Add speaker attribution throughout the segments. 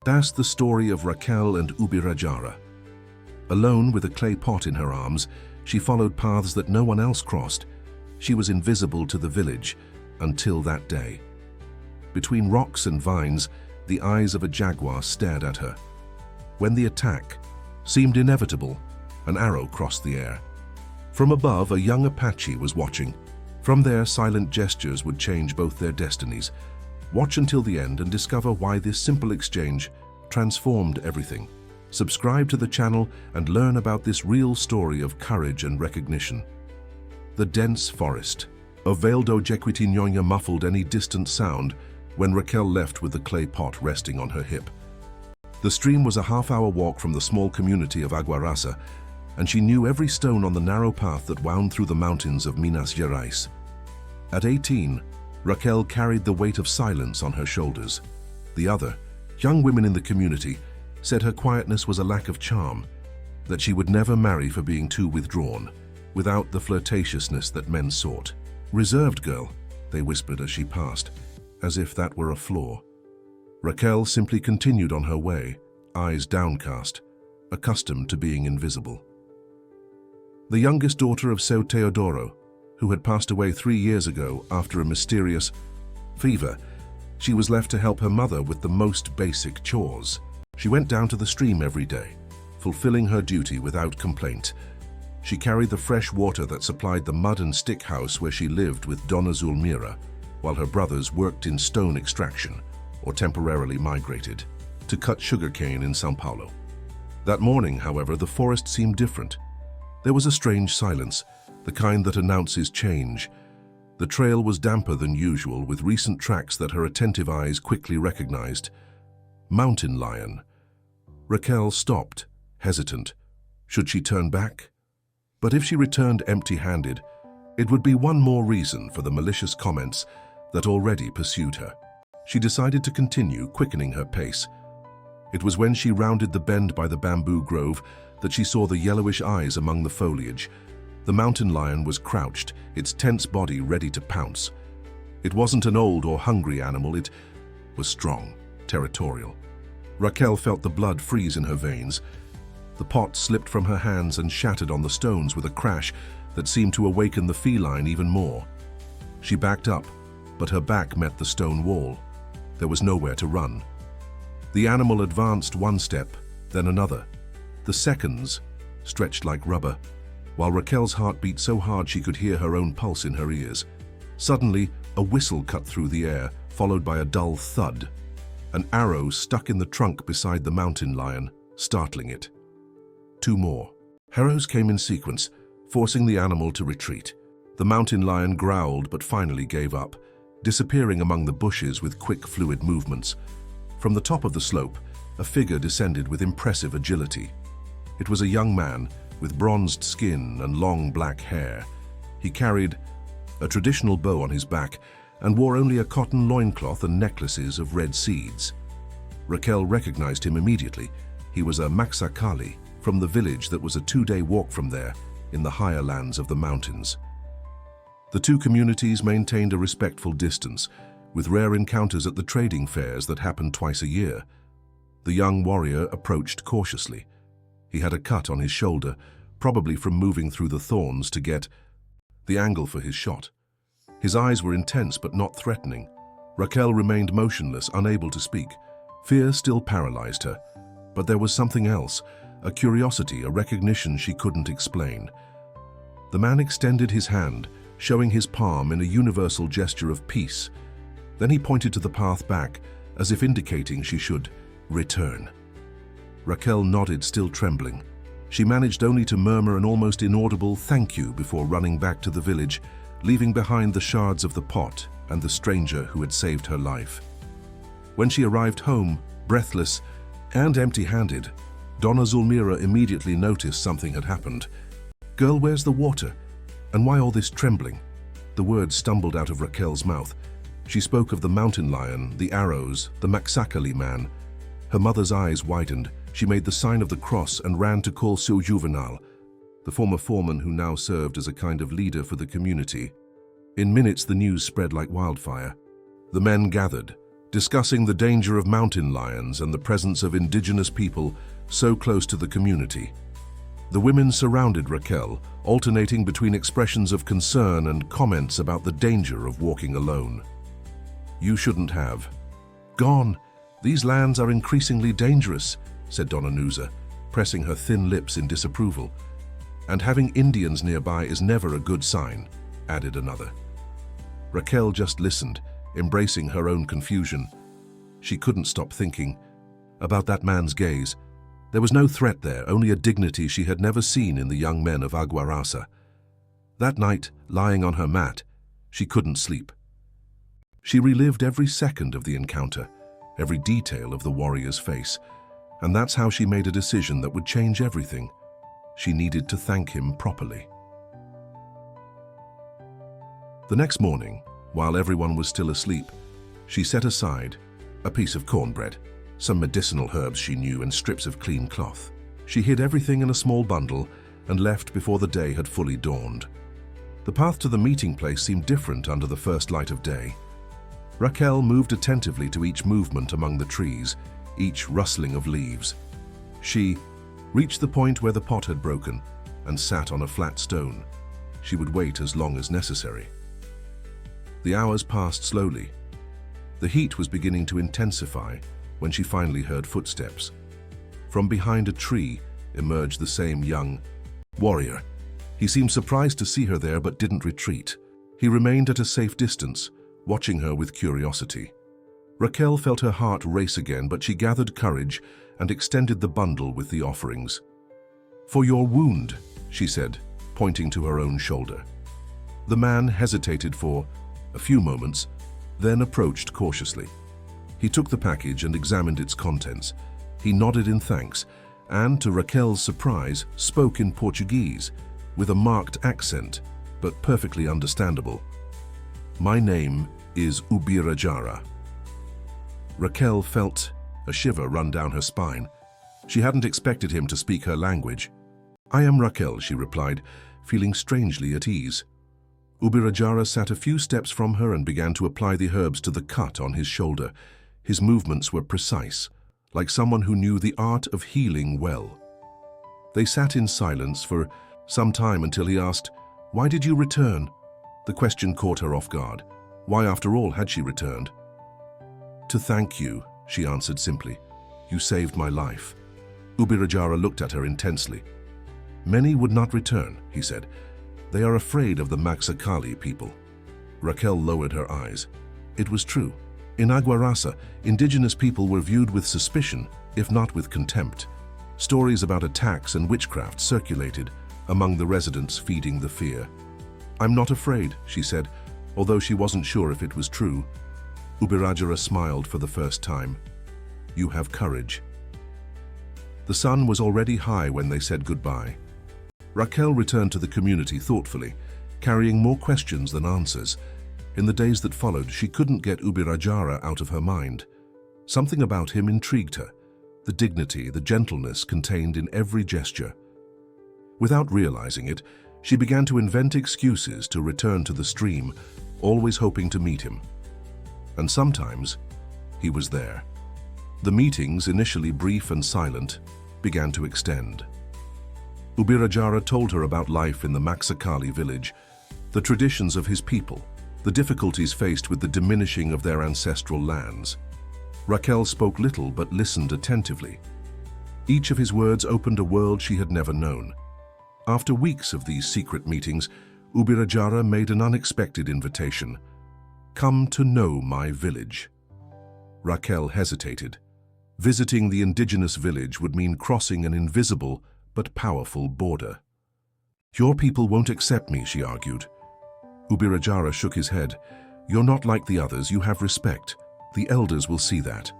Speaker 1: That's the story of Raquel and Ubirajara. Alone with a clay pot in her arms, she followed paths that no one else crossed. She was invisible to the village until that day. Between rocks and vines, the eyes of a jaguar stared at her. When the attack seemed inevitable, an arrow crossed the air. From above, a young Apache was watching. From there, silent gestures would change both their destinies. Watch until the end and discover why this simple exchange transformed everything. Subscribe to the channel and learn about this real story of courage and recognition. The dense forest. A veiled Ojequitiñoña muffled any distant sound when Raquel left with the clay pot resting on her hip. The stream was a half-hour walk from the small community of Aguarasa, and she knew every stone on the narrow path that wound through the mountains of Minas Gerais. At 18, Raquel carried the weight of silence on her shoulders. The other, young women in the community, said her quietness was a lack of charm, that she would never marry for being too withdrawn, without the flirtatiousness that men sought. "Reserved girl," they whispered as she passed, as if that were a flaw. Raquel simply continued on her way, eyes downcast, accustomed to being invisible. The youngest daughter of Seu Teodoro, who had passed away 3 years ago after a mysterious fever, she was left to help her mother with the most basic chores. She went down to the stream every day, fulfilling her duty without complaint. She carried the fresh water that supplied the mud and stick house where she lived with Dona Zulmira, while her brothers worked in stone extraction or temporarily migrated to cut sugarcane in São Paulo. That morning, however, the forest seemed different. There was a strange silence, the kind that announces change. The trail was damper than usual, with recent tracks that her attentive eyes quickly recognized. Mountain lion. Raquel stopped, hesitant. Should she turn back? But if she returned empty-handed, it would be one more reason for the malicious comments that already pursued her. She decided to continue, quickening her pace. It was when she rounded the bend by the bamboo grove that she saw the yellowish eyes among the foliage. The mountain lion was crouched, its tense body ready to pounce. It wasn't an old or hungry animal, it was strong, territorial. Raquel felt the blood freeze in her veins. The pot slipped from her hands and shattered on the stones with a crash that seemed to awaken the feline even more. She backed up, but her back met the stone wall. There was nowhere to run. The animal advanced one step, then another. The seconds stretched like rubber, while Raquel's heart beat so hard she could hear her own pulse in her ears. Suddenly, a whistle cut through the air, followed by a dull thud. An arrow stuck in the trunk beside the mountain lion, startling it. 2 more. Arrows came in sequence, forcing the animal to retreat. The mountain lion growled but finally gave up, disappearing among the bushes with quick, fluid movements. From the top of the slope, a figure descended with impressive agility. It was a young man with bronzed skin and long black hair. He carried a traditional bow on his back and wore only a cotton loincloth and necklaces of red seeds. Raquel recognized him immediately. He was a Maxakali from the village that was a 2-day walk from there in the higher lands of the mountains. The two communities maintained a respectful distance, with rare encounters at the trading fairs that happened twice a year. The young warrior approached cautiously. He had a cut on his shoulder, probably from moving through the thorns to get the angle for his shot. His eyes were intense but not threatening. Raquel remained motionless, unable to speak. Fear still paralyzed her, but there was something else, a curiosity, a recognition she couldn't explain. The man extended his hand, showing his palm in a universal gesture of peace. Then he pointed to the path back, as if indicating she should return. Raquel nodded, still trembling. She managed only to murmur an almost inaudible thank you before running back to the village, leaving behind the shards of the pot and the stranger who had saved her life. When she arrived home, breathless and empty-handed, Dona Zulmira immediately noticed something had happened. "Girl, where's the water? And why all this trembling?" The words stumbled out of Raquel's mouth. She spoke of the mountain lion, the arrows, the Maxakali man. Her mother's eyes widened. She made the sign of the cross and ran to call Seu Juvenal, the former foreman who now served as a kind of leader for the community. In minutes, the news spread like wildfire. The men gathered, discussing the danger of mountain lions and the presence of indigenous people so close to the community. The women surrounded Raquel, alternating between expressions of concern and comments about the danger of walking alone. "You shouldn't have." "Gone. These lands are increasingly dangerous," said Donna Nusa, pressing her thin lips in disapproval. "And having Indians nearby is never a good sign," added another. Raquel just listened, embracing her own confusion. She couldn't stop thinking about that man's gaze. There was no threat there, only a dignity she had never seen in the young men of Aguarasa. That night, lying on her mat, she couldn't sleep. She relived every second of the encounter, every detail of the warrior's face, and that's how she made a decision that would change everything. She needed to thank him properly. The next morning, while everyone was still asleep, she set aside a piece of cornbread, some medicinal herbs she knew, and strips of clean cloth. She hid everything in a small bundle and left before the day had fully dawned. The path to the meeting place seemed different under the first light of day. Raquel moved attentively to each movement among the trees, each rustling of leaves. She reached the point where the pot had broken and sat on a flat stone. She would wait as long as necessary. The hours passed slowly. The heat was beginning to intensify when she finally heard footsteps. From behind a tree emerged the same young warrior. He seemed surprised to see her there but didn't retreat. He remained at a safe distance, watching her with curiosity. Raquel felt her heart race again, but she gathered courage and extended the bundle with the offerings. "For your wound," she said, pointing to her own shoulder. The man hesitated for a few moments, then approached cautiously. He took the package and examined its contents. He nodded in thanks and, to Raquel's surprise, spoke in Portuguese, with a marked accent, but perfectly understandable. "My name is Ubirajara." Raquel felt a shiver run down her spine. She hadn't expected him to speak her language. "I am Raquel," she replied, feeling strangely at ease. Ubirajara sat a few steps from her and began to apply the herbs to the cut on his shoulder. His movements were precise, like someone who knew the art of healing well. They sat in silence for some time until he asked, "Why did you return?" The question caught her off guard. Why, after all, had she returned? "To thank you," she answered simply. "You saved my life." Ubirajara looked at her intensely. "Many would not return," he said. "They are afraid of the Maxakali people." Raquel lowered her eyes. It was true. In Aguarasa, indigenous people were viewed with suspicion, if not with contempt. Stories about attacks and witchcraft circulated among the residents, feeding the fear. "I'm not afraid," she said, although she wasn't sure if it was true. Ubirajara smiled for the first time. "You have courage." The sun was already high when they said goodbye. Raquel returned to the community thoughtfully, carrying more questions than answers. In the days that followed, she couldn't get Ubirajara out of her mind. Something about him intrigued her, the dignity, the gentleness contained in every gesture. Without realizing it, she began to invent excuses to return to the stream, always hoping to meet him. And sometimes, he was there. The meetings, initially brief and silent, began to extend. Ubirajara told her about life in the Maxakali village, the traditions of his people, the difficulties faced with the diminishing of their ancestral lands. Raquel spoke little but listened attentively. Each of his words opened a world she had never known. After weeks of these secret meetings, Ubirajara made an unexpected invitation. "Come to know my village." Raquel hesitated. Visiting the indigenous village would mean crossing an invisible but powerful border. "Your people won't accept me," she argued. Ubirajara shook his head. "You're not like the others, you have respect. The elders will see that."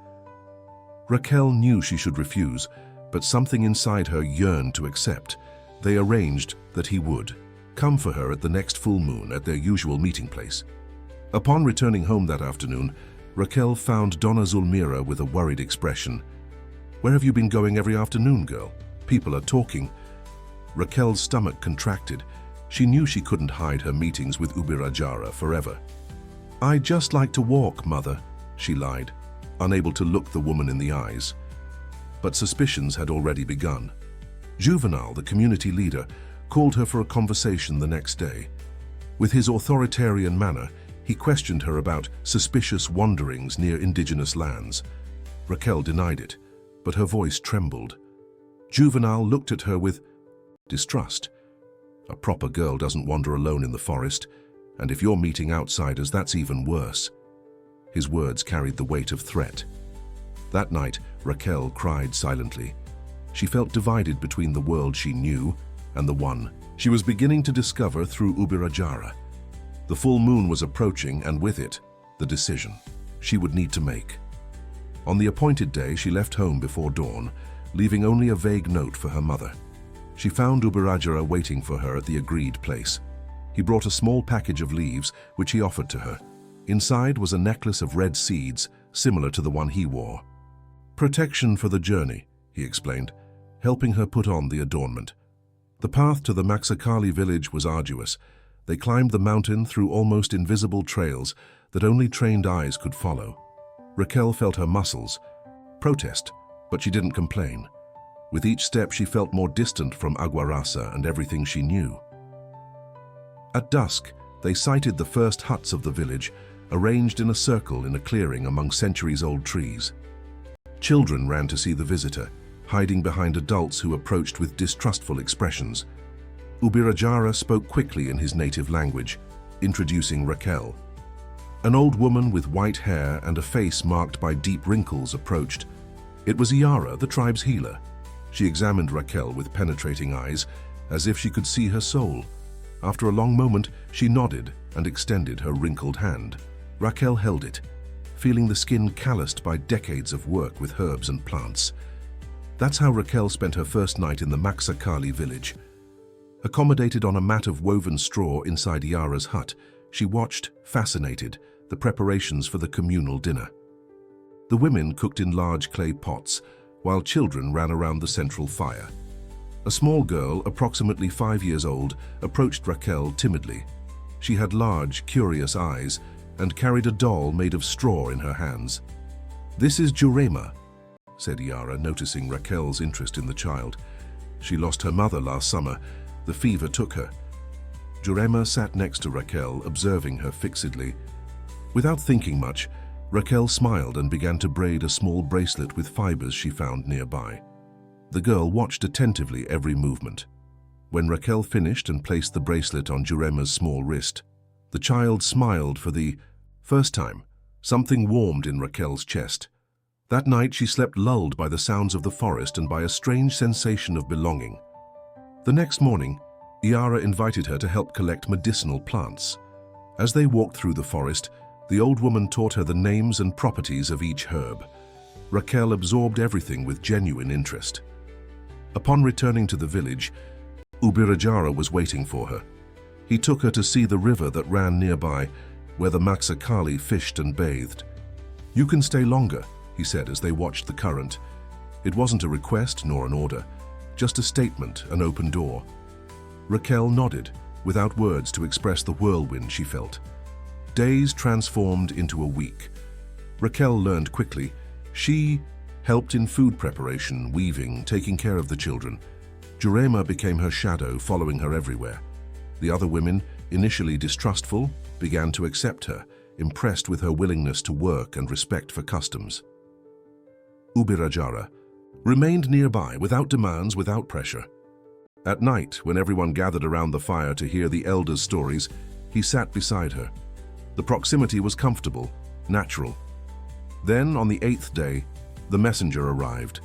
Speaker 1: Raquel knew she should refuse, but something inside her yearned to accept. They arranged that he would come for her at the next full moon at their usual meeting place. Upon returning home that afternoon, Raquel found Donna Zulmira with a worried expression. "Where have you been going every afternoon, girl? People are talking." Raquel's stomach contracted. She knew she couldn't hide her meetings with Ubirajara forever. "I just like to walk, mother," she lied. unable to look the woman in the eyes. But suspicions had already begun. Juvenal, the community leader, called her for a conversation the next day. With his authoritarian manner, he questioned her about suspicious wanderings near indigenous lands. Raquel denied it, but her voice trembled. Juvenal looked at her with distrust. A proper girl doesn't wander alone in the forest, and if you're meeting outsiders, that's even worse. His words carried the weight of threat. That night, Raquel cried silently. She felt divided between the world she knew and the one she was beginning to discover through Ubirajara. The full moon was approaching, and with it, the decision she would need to make. On the appointed day, she left home before dawn, leaving only a vague note for her mother. She found Ubirajara waiting for her at the agreed place. He brought a small package of leaves, which he offered to her. Inside was a necklace of red seeds, similar to the one he wore. "Protection for the journey," he explained, helping her put on the adornment. The path to the Maxakali village was arduous. They climbed the mountain through almost invisible trails that only trained eyes could follow. Raquel felt her muscles protest, but she didn't complain. With each step, she felt more distant from Aguarasa and everything she knew. At dusk, they sighted the first huts of the village, arranged in a circle in a clearing among centuries-old trees. Children ran to see the visitor, hiding behind adults who approached with distrustful expressions. Ubirajara spoke quickly in his native language, introducing Raquel. An old woman with white hair and a face marked by deep wrinkles approached. It was Iara, the tribe's healer. She examined Raquel with penetrating eyes, as if she could see her soul. After a long moment, she nodded and extended her wrinkled hand. Raquel held it, feeling the skin calloused by decades of work with herbs and plants. That's how Raquel spent her first night in the Maxakali village. Accommodated on a mat of woven straw inside Iara's hut, she watched, fascinated, the preparations for the communal dinner. The women cooked in large clay pots, while children ran around the central fire. A small girl, approximately 5 years old, approached Raquel timidly. She had large, curious eyes and carried a doll made of straw in her hands. "This is Jurema," said Iara, noticing Raquel's interest in the child. "She lost her mother last summer. The fever took her." Jurema sat next to Raquel, observing her fixedly. Without thinking much, Raquel smiled and began to braid a small bracelet with fibers she found nearby. The girl watched attentively every movement. When Raquel finished and placed the bracelet on Jurema's small wrist, the child smiled for the first time. Something warmed in Raquel's chest. That night she slept lulled by the sounds of the forest and by a strange sensation of belonging. The next morning, Iara invited her to help collect medicinal plants. As they walked through the forest, the old woman taught her the names and properties of each herb. Raquel absorbed everything with genuine interest. Upon returning to the village, Ubirajara was waiting for her. He took her to see the river that ran nearby, where the Maxakali fished and bathed. "You can stay longer," he said as they watched the current. It wasn't a request nor an order, just a statement, an open door. Raquel nodded, without words to express the whirlwind she felt. Days transformed into a week. Raquel learned quickly. She helped in food preparation, weaving, taking care of the children. Jurema became her shadow, following her everywhere. The other women, initially distrustful, began to accept her, impressed with her willingness to work and respect for customs. Ubirajara remained nearby, without demands, without pressure. At night, when everyone gathered around the fire to hear the elders' stories, he sat beside her. The proximity was comfortable, natural. Then, on the 8th day, the messenger arrived.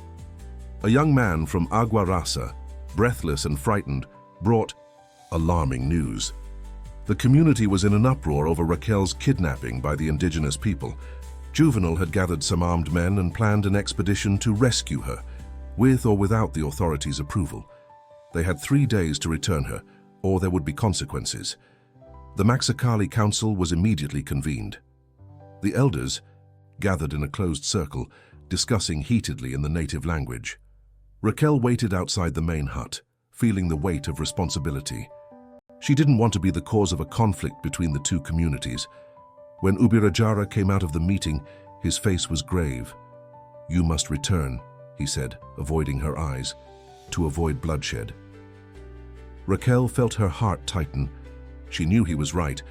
Speaker 1: A young man from Aguarasa, breathless and frightened, brought alarming news. The community was in an uproar over Raquel's kidnapping by the indigenous people. Juvenal had gathered some armed men and planned an expedition to rescue her, with or without the authorities' approval. They had 3 days to return her, or there would be consequences. The Maxakali Council was immediately convened. The elders gathered in a closed circle, discussing heatedly in the native language. Raquel waited outside the main hut, feeling the weight of responsibility. She didn't want to be the cause of a conflict between the two communities. When Ubirajara came out of the meeting, His face was grave. "You must return," he said, avoiding her eyes, "to avoid bloodshed." Raquel felt her heart tighten. She knew he was right,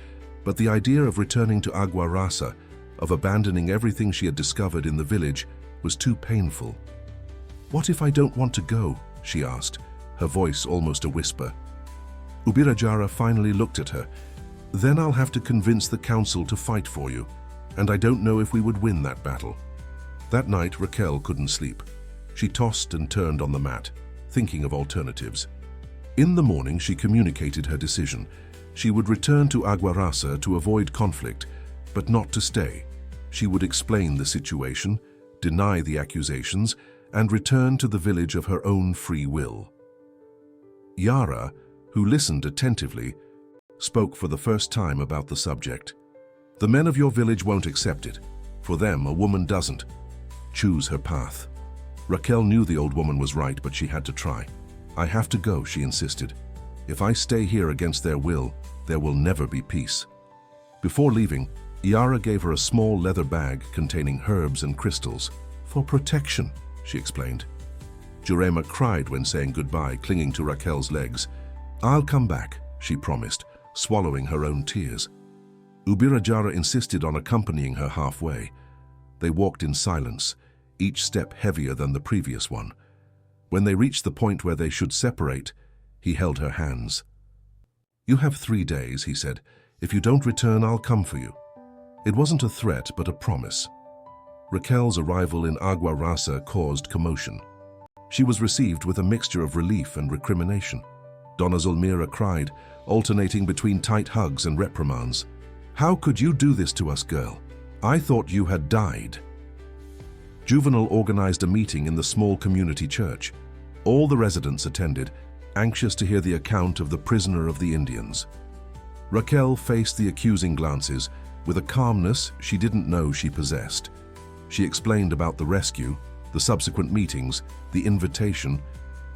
Speaker 1: but the idea of returning to Agua Rasa, of abandoning everything she had discovered in the village, was too painful. "What if I don't want to go?" she asked, her voice almost a whisper. Ubirajara finally looked at her. "Then I'll have to convince the council to fight for you, and I don't know if we would win that battle." That night, Raquel couldn't sleep. She tossed and turned on the mat, thinking of alternatives. In the morning, she communicated her decision. She would return to Agua Rasa to avoid conflict, but not to stay. She would explain the situation, deny the accusations, and return to the village of her own free will. Yara, who listened attentively, spoke for the first time about the subject. "The men of your village won't accept it. For them, a woman doesn't choose her path." Raquel knew the old woman was right, but she had to try. "I have to go," she insisted. "If I stay here against their will, there will never be peace." Before leaving, Yara gave her a small leather bag containing herbs and crystals. "For protection," she explained. Jurema cried when saying goodbye, clinging to Raquel's legs. "I'll come back," she promised, swallowing her own tears. Ubirajara insisted on accompanying her halfway. They walked in silence, each step heavier than the previous one. When they reached the point where they should separate, he held her hands. "You have 3 days," he said. "If you don't return, I'll come for you." It wasn't a threat, but a promise. Raquel's arrival in Agua Rasa caused commotion. She was received with a mixture of relief and recrimination. Donna Zulmira cried, alternating between tight hugs and reprimands. "How could you do this to us, girl? I thought you had died." Juvenal organized a meeting in the small community church. All the residents attended, anxious to hear the account of the prisoner of the Indians. Raquel faced the accusing glances with a calmness she didn't know she possessed. She explained about the rescue, the subsequent meetings, the invitation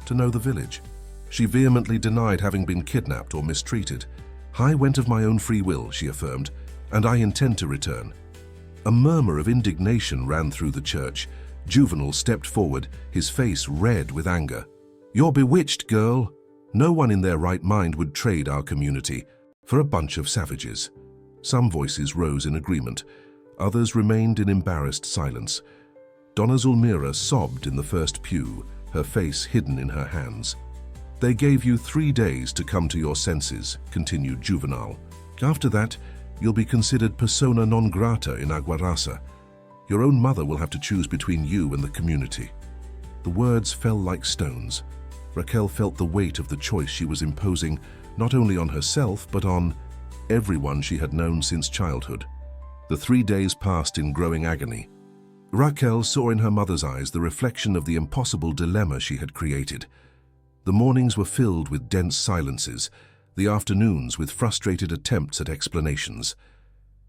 Speaker 1: to know the village. She vehemently denied having been kidnapped or mistreated. "I went of my own free will," she affirmed, "and I intend to return." A murmur of indignation ran through the church. Juvenal stepped forward, his face red with anger. "You're bewitched, girl. No one in their right mind would trade our community for a bunch of savages." Some voices rose in agreement. Others remained in embarrassed silence. Donna Zulmira sobbed in the first pew, her face hidden in her hands. "They gave you 3 days to come to your senses," continued Juvenal. "After that, you'll be considered persona non grata in Agua Rasa. Your own mother will have to choose between you and the community." The words fell like stones. Raquel felt the weight of the choice she was imposing, not only on herself, but on everyone she had known since childhood. The 3 days passed in growing agony. Raquel saw in her mother's eyes the reflection of the impossible dilemma she had created. The mornings were filled with dense silences, the afternoons with frustrated attempts at explanations.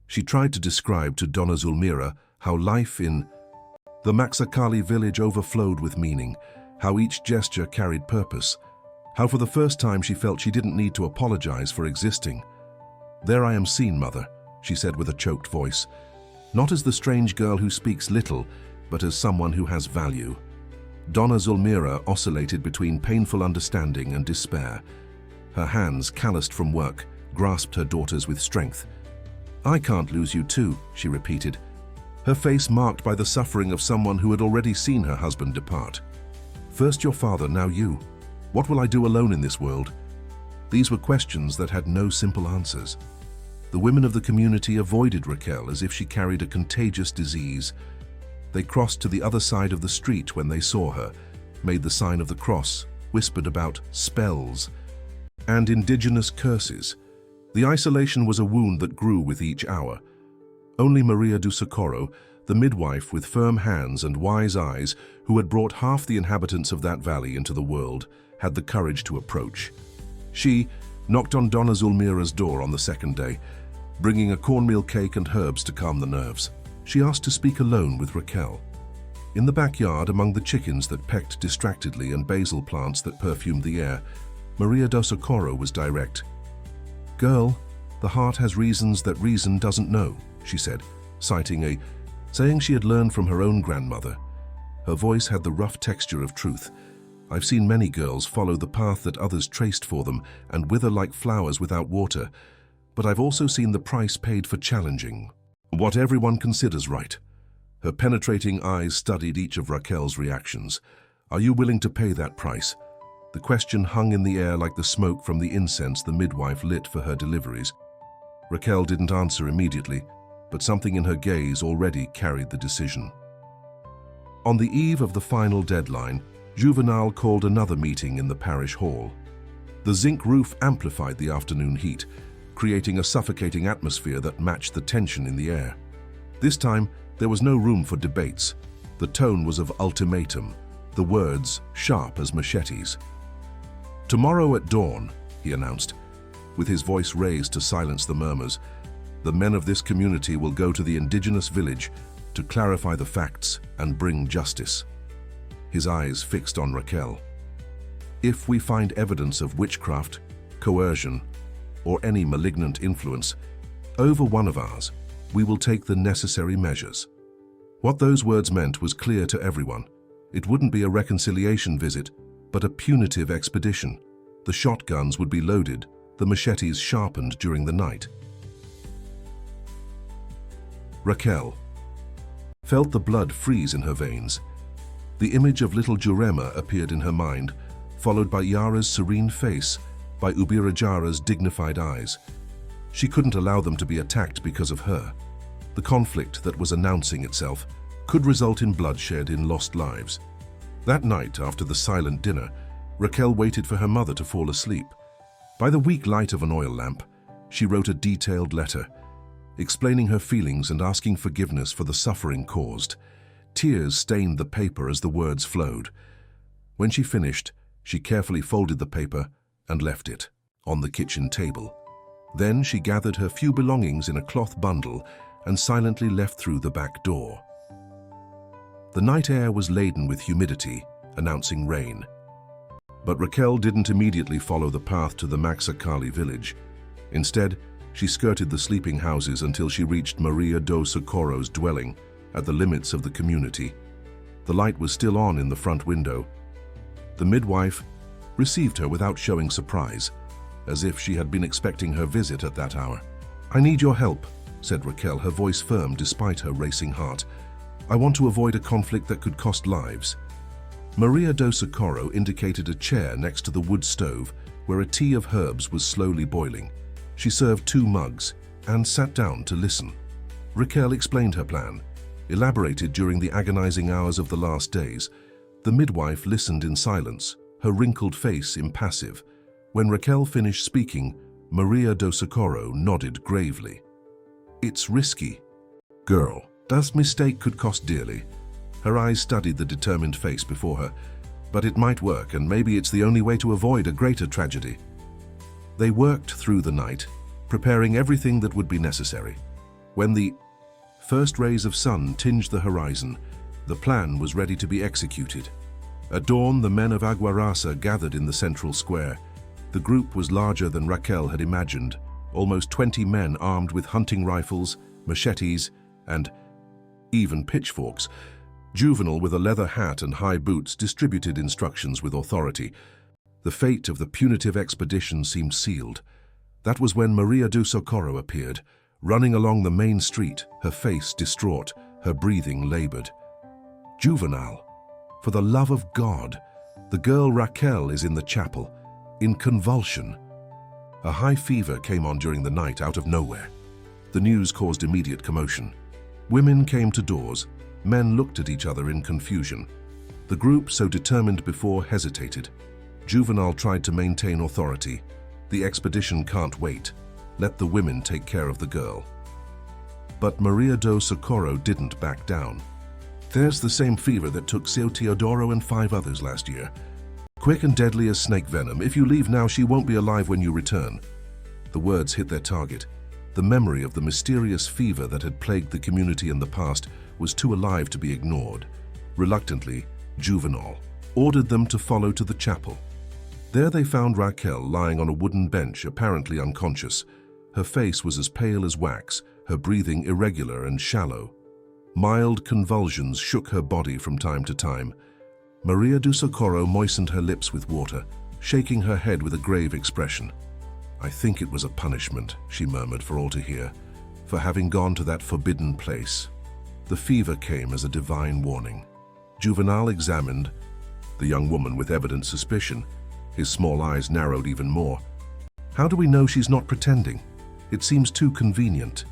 Speaker 1: She tried to describe to Donna Zulmira how life in the Maxakali village overflowed with meaning, how each gesture carried purpose, how for the first time she felt she didn't need to apologize for existing. "There I am seen, Mother," she said with a choked voice, "not as the strange girl who speaks little, but as someone who has value." Donna Zulmira oscillated between painful understanding and despair. Her hands, calloused from work, grasped her daughter's with strength. "I can't lose you too," she repeated, her face marked by the suffering of someone who had already seen her husband depart. "First your father, now you. What will I do alone in this world?" These were questions that had no simple answers. The women of the community avoided Raquel as if she carried a contagious disease. They crossed to the other side of the street when they saw her, made the sign of the cross, whispered about spells and indigenous curses. The isolation was a wound that grew with each hour. Only Maria do Socorro, the midwife with firm hands and wise eyes who had brought half the inhabitants of that valley into the world, had the courage to approach. She knocked on Donna Zulmira's door on the second day, bringing a cornmeal cake and herbs to calm the nerves. She asked to speak alone with Raquel. In the backyard, among the chickens that pecked distractedly and basil plants that perfumed the air, Maria do Socorro was direct. "Girl, the heart has reasons that reason doesn't know," she said, citing a saying she had learned from her own grandmother. Her voice had the rough texture of truth. I've seen many girls follow the path that others traced for them and wither like flowers without water, but I've also seen the price paid for challenging what everyone considers right. Her penetrating eyes studied each of Raquel's reactions. Are you willing to pay that price? The question hung in the air like the smoke from the incense the midwife lit for her deliveries. Raquel didn't answer immediately, but something in her gaze already carried the decision. On the eve of the final deadline, Juvenal called another meeting in the parish hall. The zinc roof amplified the afternoon heat, creating a suffocating atmosphere that matched the tension in the air. This time, there was no room for debates. The tone was of ultimatum, the words sharp as machetes. "Tomorrow at dawn," he announced, with his voice raised to silence the murmurs, "the men of this community will go to the indigenous village to clarify the facts and bring justice." His eyes fixed on Raquel. "If we find evidence of witchcraft, coercion, or any malignant influence over one of ours, we will take the necessary measures." What those words meant was clear to everyone. It wouldn't be a reconciliation visit, but a punitive expedition. The shotguns would be loaded, the machetes sharpened during the night. Raquel felt the blood freeze in her veins. The image of little Jurema appeared in her mind, followed by Yara's serene face, by Ubirajara's dignified eyes. She couldn't allow them to be attacked because of her. The conflict that was announcing itself could result in bloodshed, in lost lives. That night, after the silent dinner, Raquel waited for her mother to fall asleep. By the weak light of an oil lamp, she wrote a detailed letter, explaining her feelings and asking forgiveness for the suffering caused. Tears stained the paper as the words flowed. When she finished, she carefully folded the paper and left it on the kitchen table. Then she gathered her few belongings in a cloth bundle and silently left through the back door. The night air was laden with humidity, announcing rain. But Raquel didn't immediately follow the path to the Maxakali village. Instead, she skirted the sleeping houses until she reached Maria do Socorro's dwelling at the limits of the community. The light was still on in the front window. The midwife received her without showing surprise, as if she had been expecting her visit at that hour. "I need your help," said Raquel, her voice firm despite her racing heart. "I want to avoid a conflict that could cost lives." Maria do Socorro indicated a chair next to the wood stove where a tea of herbs was slowly boiling. She served 2 mugs and sat down to listen. Raquel explained her plan, elaborated during the agonizing hours of the last days. The midwife listened in silence, her wrinkled face impassive. When Raquel finished speaking, Maria do Socorro nodded gravely. "It's risky, girl. That mistake could cost dearly." Her eyes studied the determined face before her. "But it might work, and maybe it's the only way to avoid a greater tragedy." They worked through the night, preparing everything that would be necessary. When the first rays of sun tinged the horizon, the plan was ready to be executed. At dawn, the men of Aguarasa gathered in the central square. The group was larger than Raquel had imagined, almost 20 men armed with hunting rifles, machetes, and even pitchforks. Juvenal, with a leather hat and high boots, distributed instructions with authority. The fate of the punitive expedition seemed sealed. That was when Maria do Socorro appeared, running along the main street, her face distraught, her breathing labored. "Juvenal, for the love of God, the girl Raquel is in the chapel, in convulsion." A high fever came on during the night out of nowhere. The news caused immediate commotion. Women came to doors, men looked at each other in confusion. The group, so determined before, hesitated. Juvenal tried to maintain authority. "The expedition can't wait. Let the women take care of the girl." But Maria do Socorro didn't back down. "There's the same fever that took Seu Teodoro and 5 others last year. Quick and deadly as snake venom. If you leave now, she won't be alive when you return." The words hit their target. The memory of the mysterious fever that had plagued the community in the past was too alive to be ignored. Reluctantly, Juvenal ordered them to follow to the chapel. There they found Raquel lying on a wooden bench, apparently unconscious. Her face was as pale as wax, her breathing irregular and shallow. Mild convulsions shook her body from time to time. Maria do Socorro moistened her lips with water, shaking her head with a grave expression. "I think it was a punishment," she murmured for all to hear, "for having gone to that forbidden place. The fever came as a divine warning." Juvenal examined the young woman with evident suspicion. His small eyes narrowed even more. "How do we know she's not pretending? It seems too convenient."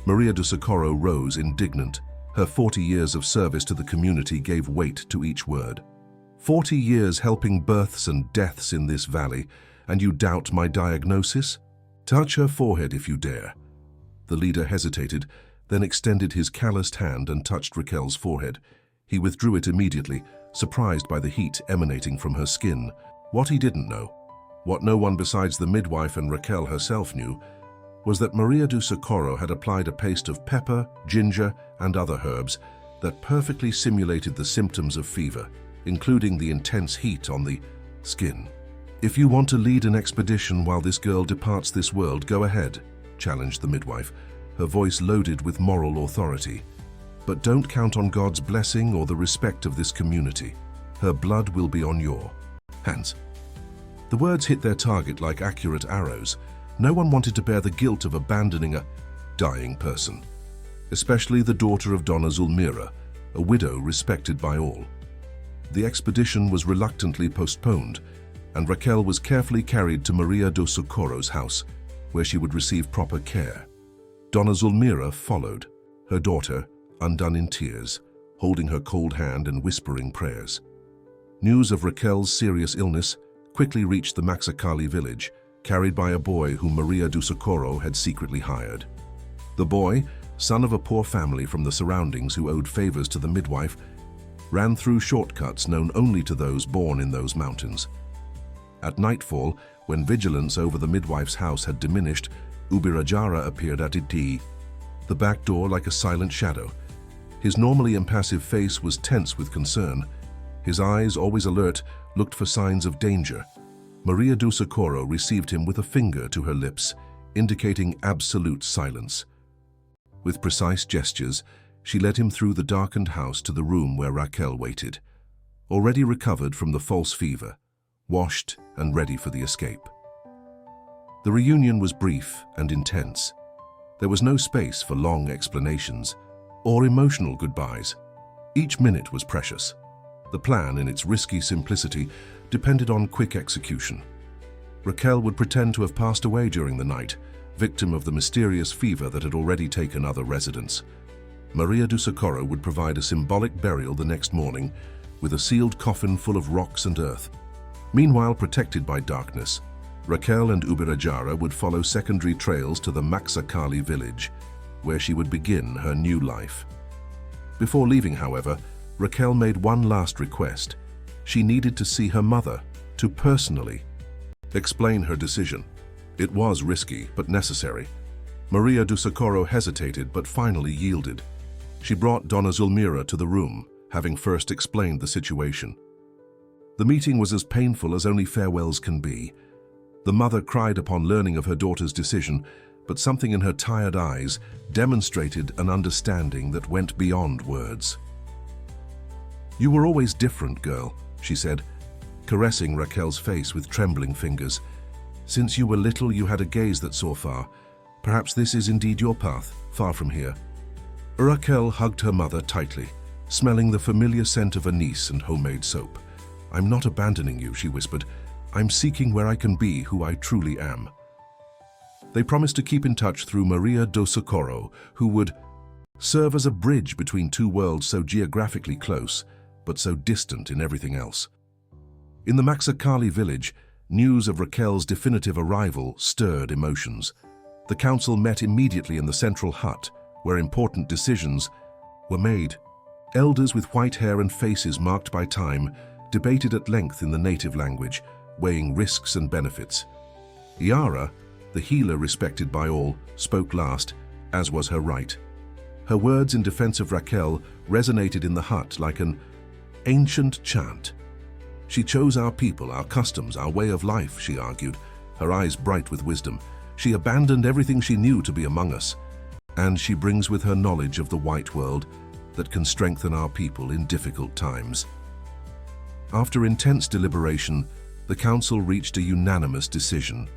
Speaker 1: Maria do Socorro rose indignant. Her 40 years of service to the community gave weight to each word. 40 years helping births and deaths in this valley, and you doubt my diagnosis? Touch her forehead if you dare. The leader hesitated, then extended his calloused hand and touched Raquel's forehead. He withdrew it immediately, surprised by the heat emanating from her skin. What he didn't know, what no one besides the midwife and Raquel herself knew, was that Maria do Socorro had applied a paste of pepper, ginger, and other herbs that perfectly simulated the symptoms of fever, including the intense heat on the skin. "If you want to lead an expedition while this girl departs this world, go ahead," challenged the midwife, her voice loaded with moral authority. "But don't count on God's blessing or the respect of this community. Her blood will be on your hands." The words hit their target like accurate arrows. No one wanted to bear the guilt of abandoning a dying person, especially the daughter of Donna Zulmira, a widow respected by all. The expedition was reluctantly postponed, and Raquel was carefully carried to Maria do Socorro's house, where she would receive proper care. Donna Zulmira followed, her daughter, undone in tears, holding her cold hand and whispering prayers. News of Raquel's serious illness quickly reached the Maxakali village, carried by a boy whom Maria do Socorro had secretly hired. The boy, son of a poor family from the surroundings who owed favors to the midwife, ran through shortcuts known only to those born in those mountains. At nightfall, when vigilance over the midwife's house had diminished, Ubirajara appeared at Iti, the back door like a silent shadow. His normally impassive face was tense with concern. His eyes, always alert, looked for signs of danger. Maria do Socorro received him with a finger to her lips, indicating absolute silence. With precise gestures, she led him through the darkened house to the room where Raquel waited, already recovered from the false fever, washed and ready for the escape. The reunion was brief and intense. There was no space for long explanations or emotional goodbyes. Each minute was precious. The plan, in its risky simplicity, depended on quick execution. Raquel would pretend to have passed away during the night, victim of the mysterious fever that had already taken other residents. Maria do Socorro would provide a symbolic burial the next morning, with a sealed coffin full of rocks and earth. Meanwhile, protected by darkness, Raquel and Ubirajara would follow secondary trails to the Maxakali village, where she would begin her new life. Before leaving, however, Raquel made one last request. She needed to see her mother, to personally explain her decision. It was risky, but necessary. Maria do Socorro hesitated, but finally yielded. She brought Donna Zulmira to the room, having first explained the situation. The meeting was as painful as only farewells can be. The mother cried upon learning of her daughter's decision, but something in her tired eyes demonstrated an understanding that went beyond words. "You were always different, girl," she said, caressing Raquel's face with trembling fingers. "Since you were little, you had a gaze that saw far. Perhaps this is indeed your path, far from here." Raquel hugged her mother tightly, smelling the familiar scent of anise and homemade soap. "I'm not abandoning you," she whispered. "I'm seeking where I can be who I truly am." They promised to keep in touch through Maria do Socorro, who would serve as a bridge between two worlds so geographically close, but so distant in everything else. In the Maxakali village, news of Raquel's definitive arrival stirred emotions. The council met immediately in the central hut, where important decisions were made. Elders with white hair and faces marked by time debated at length in the native language, weighing risks and benefits. Iara, the healer respected by all, spoke last, as was her right. Her words in defense of Raquel resonated in the hut like an ancient chant. "She chose our people, our customs, our way of life," she argued, her eyes bright with wisdom. "She abandoned everything she knew to be among us, and she brings with her knowledge of the white world, that can strengthen our people in difficult times. After intense deliberation, the council reached a unanimous decision.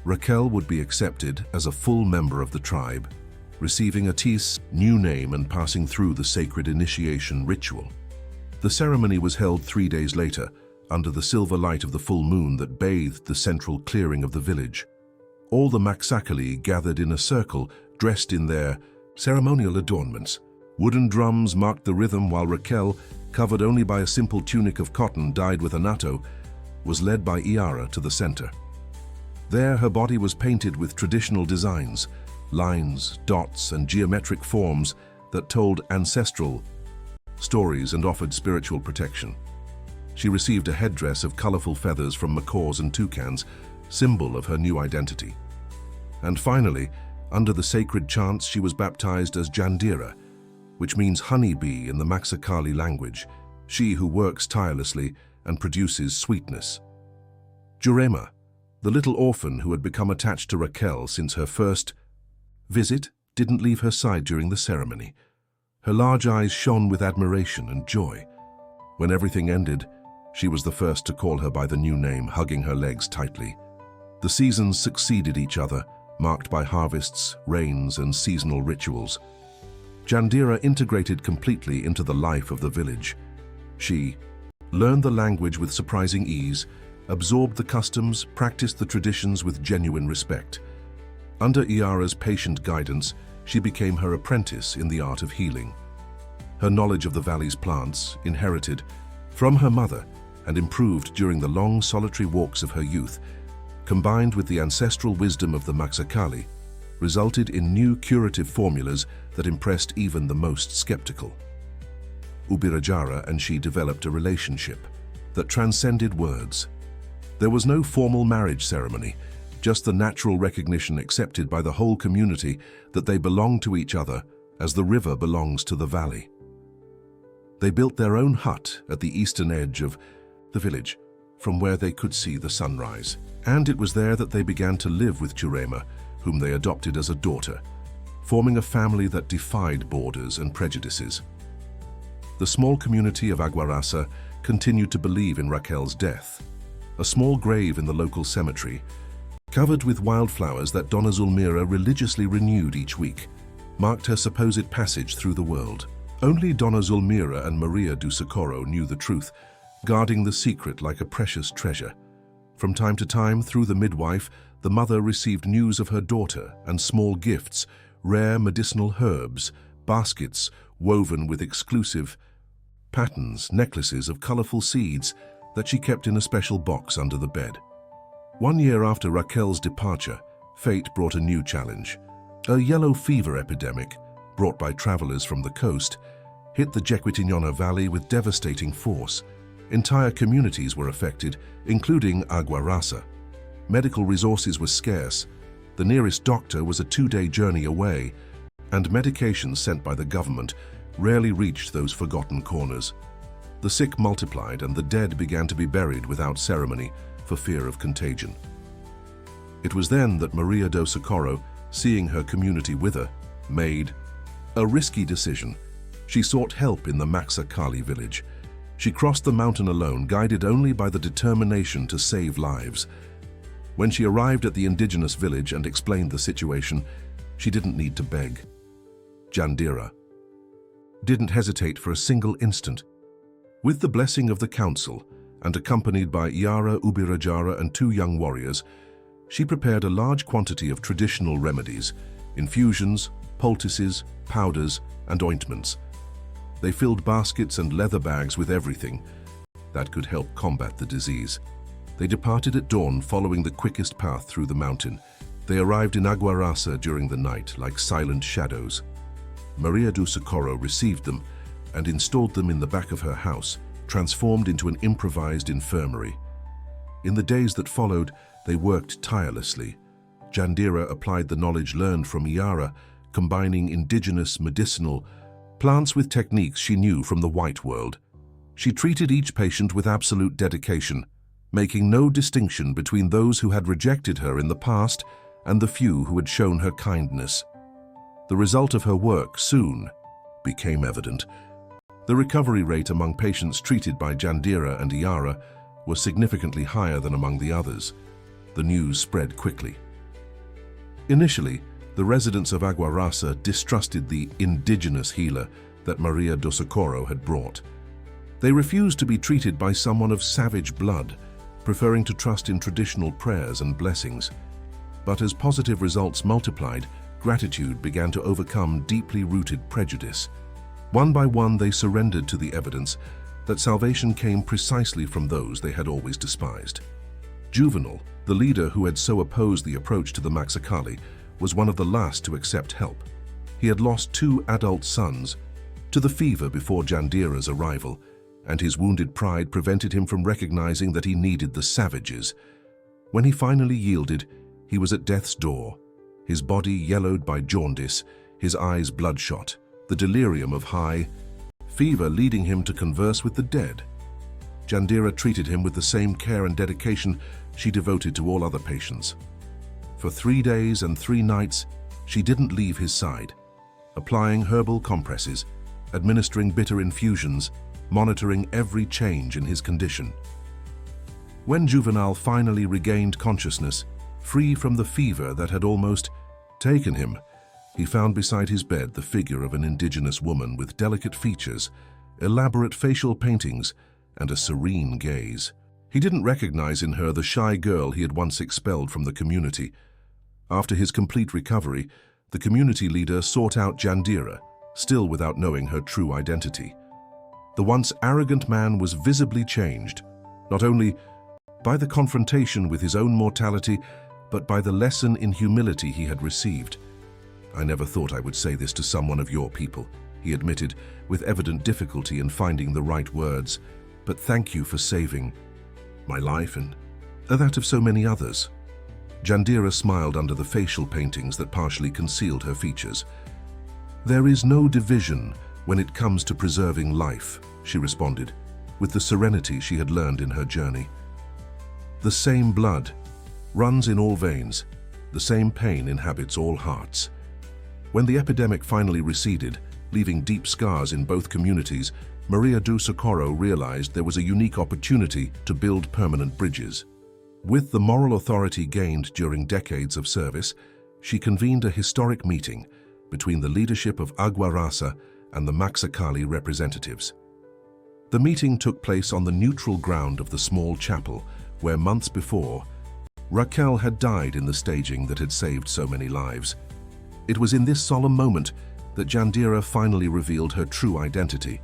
Speaker 1: Raquel would be accepted as a full member of the tribe, receiving Atis's new name and passing through the sacred initiation ritual. The ceremony was held 3 days later, under the silver light of the full moon that bathed the central clearing of the village. All the Maxakali gathered in a circle, dressed in their ceremonial adornments. Wooden drums marked the rhythm, while Raquel, covered only by a simple tunic of cotton dyed with anato, was led by Iara to the center. There, her body was painted with traditional designs, lines, dots, and geometric forms that told ancestral stories and offered spiritual protection. She received a headdress of colorful feathers from macaws and toucans, symbol of her new identity. And finally, under the sacred chants, she was baptized as Jandira, which means honeybee in the Maxakali language, she who works tirelessly and produces sweetness. Jurema, the little orphan who had become attached to Raquel since her first visit, didn't leave her side during the ceremony. Her large eyes shone with admiration and joy. When everything ended, she was the first to call her by the new name, hugging her legs tightly. The seasons succeeded each other, marked by harvests, rains, and seasonal rituals. Jandira integrated completely into the life of the village. She learned the language with surprising ease, absorbed the customs, practiced the traditions with genuine respect. Under Iara's patient guidance, she became her apprentice in the art of healing. Her knowledge of the valley's plants, inherited from her mother and improved during the long solitary walks of her youth, combined with the ancestral wisdom of the Maxakali, resulted in new curative formulas that impressed even the most skeptical. Ubirajara and she developed a relationship that transcended words. There was no formal marriage ceremony, just the natural recognition accepted by the whole community that they belonged to each other as the river belongs to the valley. They built their own hut at the eastern edge of the village, from where they could see the sunrise. And it was there that they began to live with Jurema, whom they adopted as a daughter, forming a family that defied borders and prejudices. The small community of Aguarasa continued to believe in Raquel's death. A small grave in the local cemetery, covered with wildflowers that Donna Zulmira religiously renewed each week, marked her supposed passage through the world. Only Donna Zulmira and Maria do Socorro knew the truth, guarding the secret like a precious treasure. From time to time, through the midwife, the mother received news of her daughter and small gifts, rare medicinal herbs, baskets woven with exclusive patterns, necklaces of colorful seeds that she kept in a special box under the bed. 1 year after Raquel's departure, fate brought a new challenge. A yellow fever epidemic, brought by travelers from the coast, hit the Jequitinhonha Valley with devastating force. Entire communities were affected, including Aguarasa. Medical resources were scarce. The nearest doctor was a 2-day journey away, and medications sent by the government rarely reached those forgotten corners. The sick multiplied and the dead began to be buried without ceremony for fear of contagion. It was then that Maria do Socorro, seeing her community wither, made a risky decision. She sought help in the Maxakali village. She crossed the mountain alone, guided only by the determination to save lives. When she arrived at the indigenous village and explained the situation, she didn't need to beg. Jandira didn't hesitate for a single instant. With the blessing of the council, and accompanied by Iara, Ubirajara, and 2 young warriors, she prepared a large quantity of traditional remedies, infusions, poultices, powders, and ointments. They filled baskets and leather bags with everything that could help combat the disease. They departed at dawn, following the quickest path through the mountain. They arrived in Aguarasa during the night, like silent shadows. Maria do Socorro received them and installed them in the back of her house, transformed into an improvised infirmary. In the days that followed, they worked tirelessly. Jandira applied the knowledge learned from Iara, combining indigenous medicinal plants with techniques she knew from the white world. She treated each patient with absolute dedication, making no distinction between those who had rejected her in the past and the few who had shown her kindness. The result of her work soon became evident. The recovery rate among patients treated by Jandira and Iara was significantly higher than among the others. The news spread quickly. Initially, the residents of Agua Rasa distrusted the indigenous healer that Maria do Socorro had brought. They refused to be treated by someone of savage blood, preferring to trust in traditional prayers and blessings. But as positive results multiplied, gratitude began to overcome deeply rooted prejudice. One by one, they surrendered to the evidence that salvation came precisely from those they had always despised. Juvenal, the leader who had so opposed the approach to the Maxakali, was one of the last to accept help. He had lost 2 adult sons to the fever before Jandira's arrival, and his wounded pride prevented him from recognizing that he needed the savages. When he finally yielded, he was at death's door, his body yellowed by jaundice, his eyes bloodshot, the delirium of high fever leading him to converse with the dead. Jandira treated him with the same care and dedication she devoted to all other patients. For 3 days and 3 nights, she didn't leave his side, applying herbal compresses, administering bitter infusions, monitoring every change in his condition. When Juvenal finally regained consciousness, free from the fever that had almost taken him, he found beside his bed the figure of an indigenous woman with delicate features, elaborate facial paintings, and a serene gaze. He didn't recognize in her the shy girl he had once expelled from the community. After his complete recovery, the community leader sought out Jandira, still without knowing her true identity. The once arrogant man was visibly changed, not only by the confrontation with his own mortality, but by the lesson in humility he had received. "I never thought I would say this to someone of your people," he admitted, with evident difficulty in finding the right words, "but thank you for saving my life and that of so many others." Jandira smiled under the facial paintings that partially concealed her features. "There is no division when it comes to preserving life," she responded, with the serenity she had learned in her journey. "The same blood runs in all veins, the same pain inhabits all hearts." When the epidemic finally receded, leaving deep scars in both communities, Maria do Socorro realized there was a unique opportunity to build permanent bridges. With the moral authority gained during decades of service, she convened a historic meeting between the leadership of Agua Rasa and the Maxakali representatives. The meeting took place on the neutral ground of the small chapel, where months before, Raquel had died in the staging that had saved so many lives. It was in this solemn moment that Jandira finally revealed her true identity.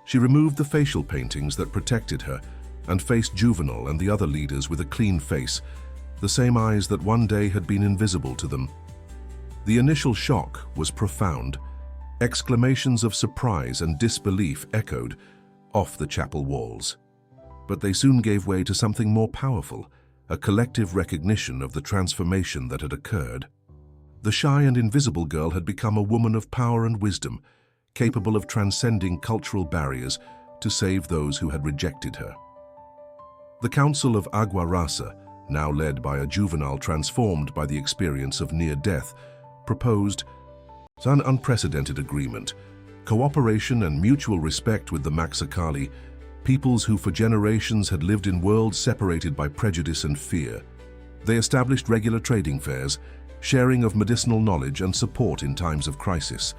Speaker 1: She removed the facial paintings that protected her and faced Juvenal and the other leaders with a clean face, the same eyes that one day had been invisible to them. The initial shock was profound. Exclamations of surprise and disbelief echoed off the chapel walls. But they soon gave way to something more powerful, a collective recognition of the transformation that had occurred. The shy and invisible girl had become a woman of power and wisdom, capable of transcending cultural barriers to save those who had rejected her. The Council of Agua Rasa, now led by a Juvenal transformed by the experience of near death, proposed an unprecedented agreement, cooperation and mutual respect with the Maxakali, peoples who for generations had lived in worlds separated by prejudice and fear. They established regular trading fairs, sharing of medicinal knowledge and support in times of crisis.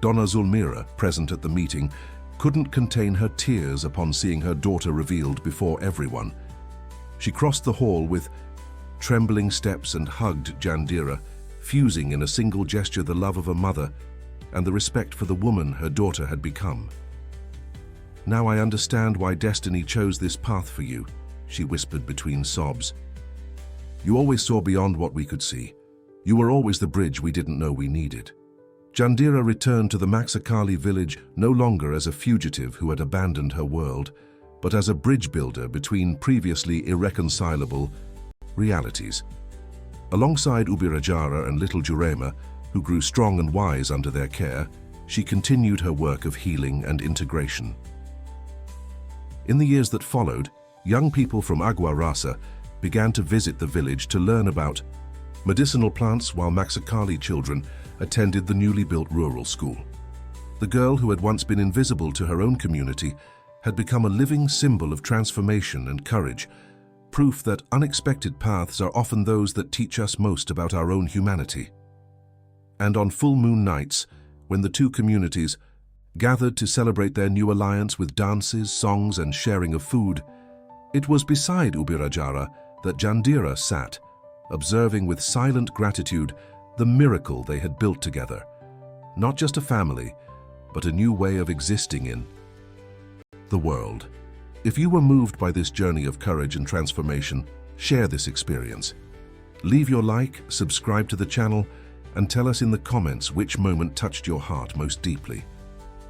Speaker 1: Donna Zulmira, present at the meeting, couldn't contain her tears upon seeing her daughter revealed before everyone. She crossed the hall with trembling steps and hugged Jandira, fusing in a single gesture the love of a mother and the respect for the woman her daughter had become. "Now I understand why destiny chose this path for you," she whispered between sobs. "You always saw beyond what we could see. You were always the bridge we didn't know we needed." Jandira returned to the Maxakali village no longer as a fugitive who had abandoned her world, but as a bridge builder between previously irreconcilable realities. Alongside Ubirajara and little Jurema, who grew strong and wise under their care, she continued her work of healing and integration. In the years that followed, young people from Agua Rasa began to visit the village to learn about medicinal plants, while Maxakali children attended the newly built rural school. The girl who had once been invisible to her own community had become a living symbol of transformation and courage, proof that unexpected paths are often those that teach us most about our own humanity. And on full moon nights, when the two communities gathered to celebrate their new alliance with dances, songs, and sharing of food, it was beside Ubirajara that Jandira sat, observing with silent gratitude the miracle they had built together. Not just a family, but a new way of existing in the world. If you were moved by this journey of courage and transformation, share this experience. Leave your like, subscribe to the channel, and tell us in the comments which moment touched your heart most deeply.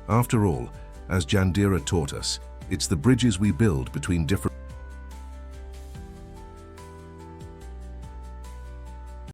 Speaker 1: After all, as Jandira taught us, it's the bridges we build between different